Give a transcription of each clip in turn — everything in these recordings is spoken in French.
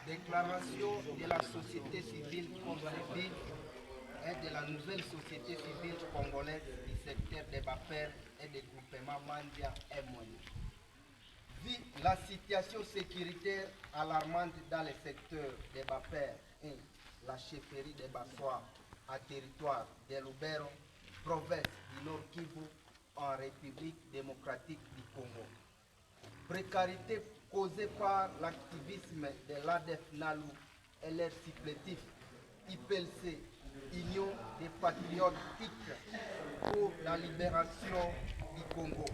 Déclaration de la société civile congolaise et de la nouvelle société civile congolaise du secteur des BAPER et des groupements Mandia et Moïse. Vu la situation sécuritaire alarmante dans le secteur des BAPER et la chefferie des Bassois à territoire de Lubero, province du Nord Kivu, en République démocratique du Congo. Précarité causée par l'activisme de l'ADF NALU et leur supplétif IPLC, Union des patriotes pour la libération du Congo,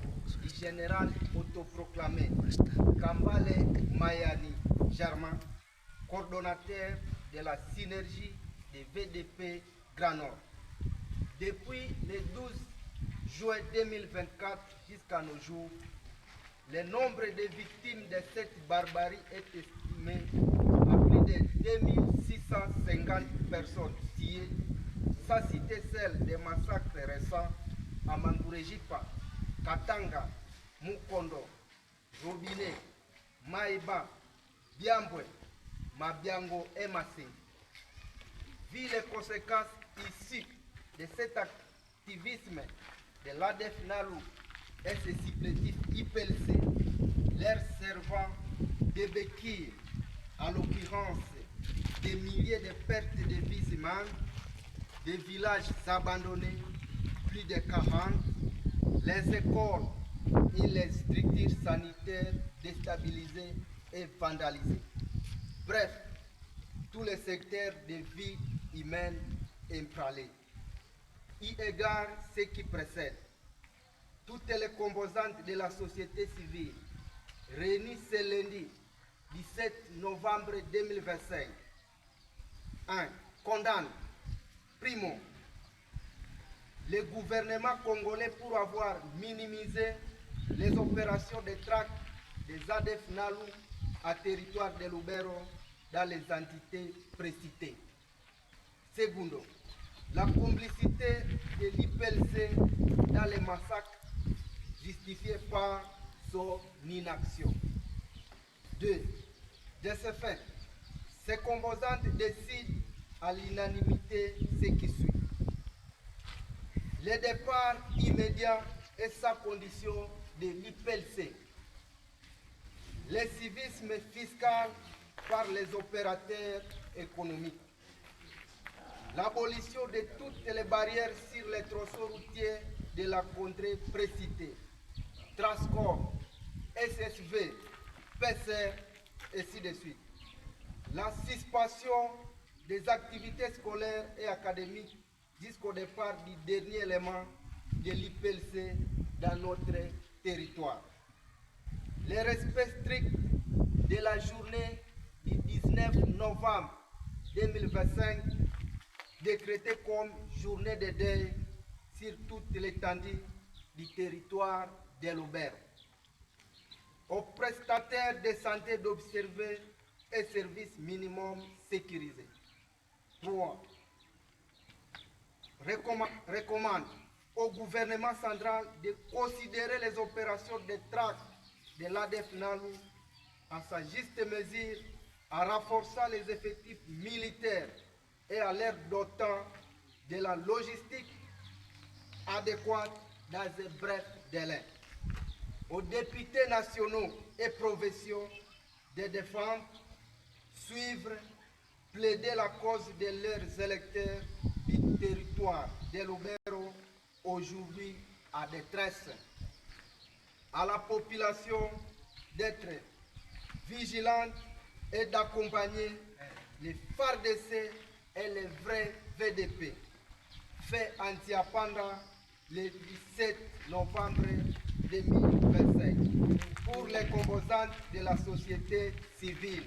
du général autoproclamé Kambale Mayani Germain, coordonnateur de la synergie des VDP Grand Nord. Depuis le 12 juin 2024 jusqu'à nos jours, le nombre de victimes de cette barbarie est estimé à plus de 2650 personnes tuées, sans citer celle des massacres récents à Mangurejipa, Katanga, Mukondo, Robinet, Maïba, Biambwe, Mabiango et Massé. Vu les conséquences issues de cet activisme de l'ADF NALU et ses supplétifs IPLC, leur servant de béquilles, à l'occurrence des milliers de pertes de vies humaines, des villages abandonnés, plus de 40, les écoles et les structures sanitaires déstabilisées et vandalisées. Bref, tous les secteurs de vie humaine ébranlés. Y égard ce qui précède, toutes les composantes de la société civile réunies ce lundi 17 novembre 2025 1. Condamne, primo, le gouvernement congolais pour avoir minimisé les opérations de traque des ADF NALU à territoire de Lubero dans les entités précitées. Secondo, la complicité de l'IPLC dans les massacres justifiée par son inaction. 2. De ce fait, ces composantes décident à l'unanimité ce qui suit. Le départ immédiat et sans condition de l'IPLC. Le civisme fiscal par les opérateurs économiques. L'abolition de toutes les barrières sur les tronçons routiers de la contrée précitée. Transcorp, SSV, PCR, et ainsi de suite. La suspension des activités scolaires et académiques jusqu'au départ du dernier élément de l'IPLC dans notre territoire. Le respect strict de la journée du 19 novembre 2025 décrétée comme journée de deuil sur toute l'étendue du territoire de Lubero. Aux prestataires de santé d'observer un service minimum sécurisé. 3. Recommande au gouvernement central de considérer les opérations de traque de l'ADF NALU à sa juste mesure en renforçant les effectifs militaires et à leur dotant de la logistique adéquate dans un bref délai. Aux députés nationaux et provinciaux de défendre, suivre, plaider la cause de leurs électeurs du territoire de Lubero, aujourd'hui à détresse. À la population d'être vigilante et d'accompagner les FARDC et les vrais VDP. Fait Antiapanda le 17 novembre 2025 pour les composantes de la société civile.